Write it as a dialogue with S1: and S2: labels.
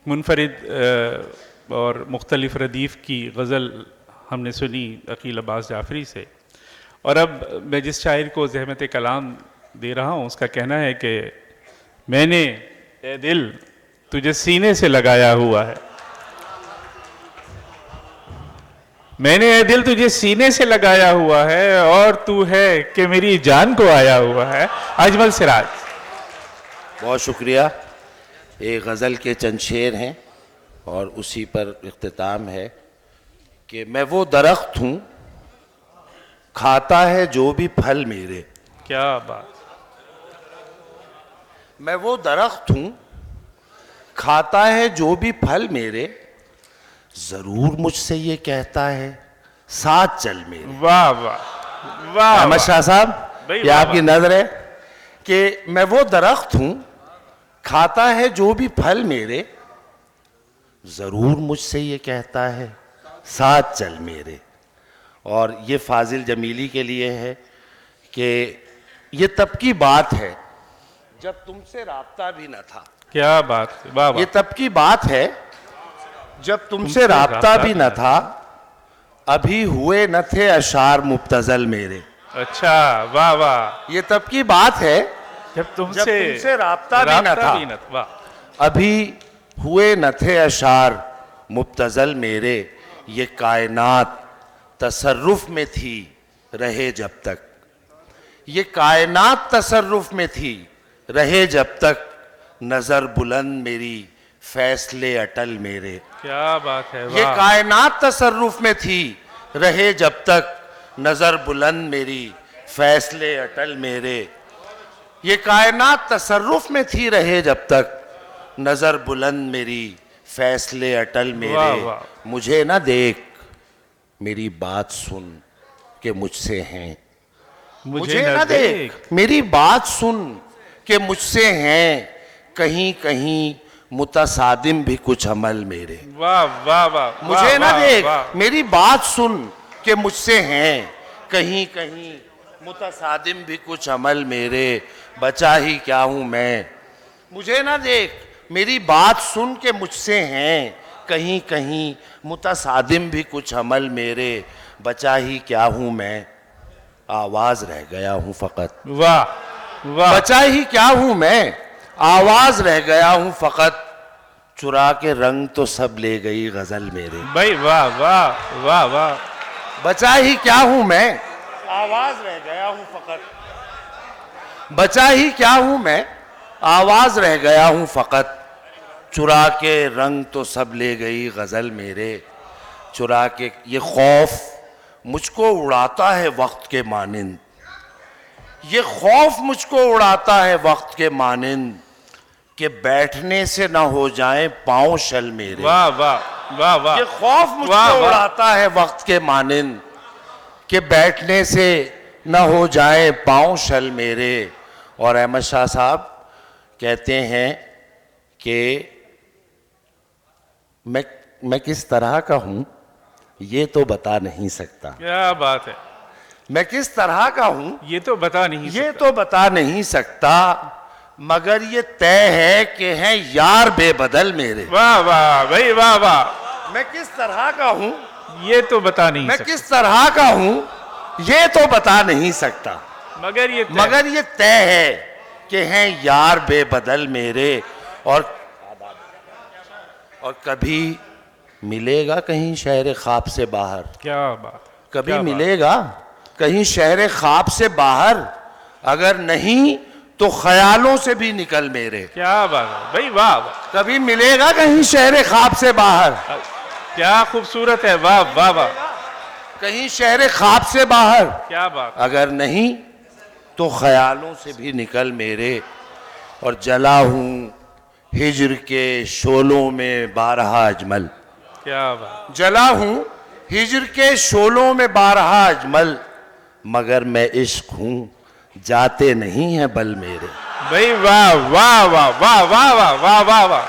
S1: منفرد اور مختلف ردیف کی غزل ہم نے سنی عقیل عباس جعفری سے، اور اب میں جس شاعر کو زحمت کلام دے رہا ہوں اس کا کہنا ہے کہ میں نے اے دل تجھے سینے سے لگایا ہوا ہے، میں نے اے دل تجھے سینے سے لگایا ہوا ہے، اور تو ہے کہ میری جان کو آیا ہوا ہے۔ اجمل سراج۔
S2: بہت شکریہ۔ ایک غزل کے چند شعر ہیں اور اسی پر اختتام ہے کہ میں وہ درخت ہوں کھاتا ہے جو بھی پھل میرے،
S1: کیا بات!
S2: میں وہ درخت ہوں کھاتا ہے جو بھی پھل میرے، ضرور مجھ سے یہ کہتا ہے ساتھ چل میرے۔
S1: واہ واہ واہ!
S2: احمد شاہ صاحب،
S1: بھائی
S2: یہ
S1: واہ
S2: آپ کی نظر ہے کہ میں وہ درخت ہوں کھاتا ہے جو بھی پھل میرے، ضرور مجھ سے یہ کہتا ہے ساتھ چل میرے۔ اور یہ فاضل جمیلی کے لیے ہے کہ یہ تب کی بات ہے جب تم سے رابطہ بھی نہ تھا،
S1: کیا بات! واہ واہ!
S2: یہ تب کی بات ہے جب تم سے رابطہ بھی نہ تھا، ابھی ہوئے نہ تھے اشعار مبتذل میرے۔
S1: اچھا، واہ واہ!
S2: یہ تب کی بات ہے
S1: جب تم
S2: جب
S1: سے
S2: تم سے رابطہ بھی نہ تھا،
S1: واہ!
S2: ابھی ہوئے نہ تھے اشعار مبتذل میرے، یہ کائنات تصرف میں تھی رہے جب تک، یہ کائنات تصرف میں تھی رہے جب تک، نظر بلند میری فیصلے اٹل میرے۔
S1: کیا بات ہے!
S2: یہ
S1: واہ!
S2: کائنات تصرف میں تھی رہے جب تک، نظر بلند میری فیصلے اٹل میرے۔ یہ کائنات تصرف میں تھی رہے جب تک، نظر بلند میری فیصلے اٹل میرے۔
S1: واہ واہ!
S2: مجھے نہ دیکھ میری بات سن کہ مجھ سے ہیں، مجھے نہ دیکھ میری بات سن کہ مجھ سے ہیں، کہیں کہیں متصادم بھی کچھ عمل میرے۔
S1: واہ واہ واہ!
S2: مجھے نہ دیکھ میری بات سن کہ مجھ سے ہیں، کہیں کہیں متصادم بھی کچھ عمل میرے، بچا ہی کیا ہوں میں۔ مجھے نہ دیکھ میری بات سن کے مجھ سے ہیں، کہیں کہیں متصادم بھی کچھ عمل میرے، بچا ہی کیا ہوں میں، آواز رہ گیا ہوں فقط۔
S1: واہ واہ!
S2: بچا ہی کیا ہوں میں، آواز رہ گیا ہوں فقط، چرا کے رنگ تو سب لے گئی غزل میرے۔
S1: بھائی واہ واہ واہ واہ!
S2: بچا ہی کیا ہوں میں، آواز رہ گیا ہوں فقط، بچا ہی کیا ہوں میں، آواز رہ گیا ہوں فقط، چرا کے رنگ تو سب لے گئی غزل میرے۔ چرا کے یہ خوف مجھ کو اڑاتا ہے وقت کے مانند، یہ خوف مجھ کو اڑاتا ہے وقت کے مانند، کہ بیٹھنے سے نہ ہو جائیں پاؤں شل میرے۔
S1: واہ واہ واہ واہ!
S2: یہ خوف مجھ کو اڑاتا ہے وقت کے مانند، کہ بیٹھنے سے نہ ہو جائیں پاؤں شل میرے۔ اور احمد شاہ صاحب کہتے ہیں کہ میں کس طرح کا ہوں یہ تو بتا نہیں سکتا،
S1: کیا بات ہے!
S2: میں کس طرح کا ہوں
S1: یہ تو بتا نہیں
S2: یہ تو بتا نہیں سکتا، مگر یہ طے ہے کہ ہیں یار بے بدل میرے۔
S1: واہ واہ بھائی واہ واہ!
S2: میں کس طرح کا ہوں
S1: یہ تو بتا نہیں
S2: میں
S1: سکتا،
S2: کس طرح کا ہوں یہ تو بتا نہیں سکتا، مگر یہ طے ہے کہ ہیں یار بے بدل میرے۔ اور کبھی ملے گا کہیں شہر خواب سے باہر،
S1: کیا بات!
S2: کبھی ملے گا کہیں شہر خواب سے باہر، اگر نہیں تو خیالوں سے بھی نکل میرے۔
S1: کیا بات ہے بھائی! واہ واہ!
S2: کبھی ملے گا کہیں شہر خواب سے باہر،
S1: کیا خوبصورت ہے! واہ واہ واہ!
S2: کہیں شہر خواب سے باہر،
S1: کیا بات!
S2: اگر نہیں تو خیالوں سے بھی نکل میرے۔ اور جلا ہوں ہجر کے شعلوں میں بارہا اجمل،
S1: کیا بات!
S2: جلا ہوں ہجر کے شعلوں میں بارہا اجمل، مگر میں عشق ہوں جاتے نہیں ہیں بل میرے۔
S1: بھائی واہ واہ واہ واہ واہ واہ واہ واہ!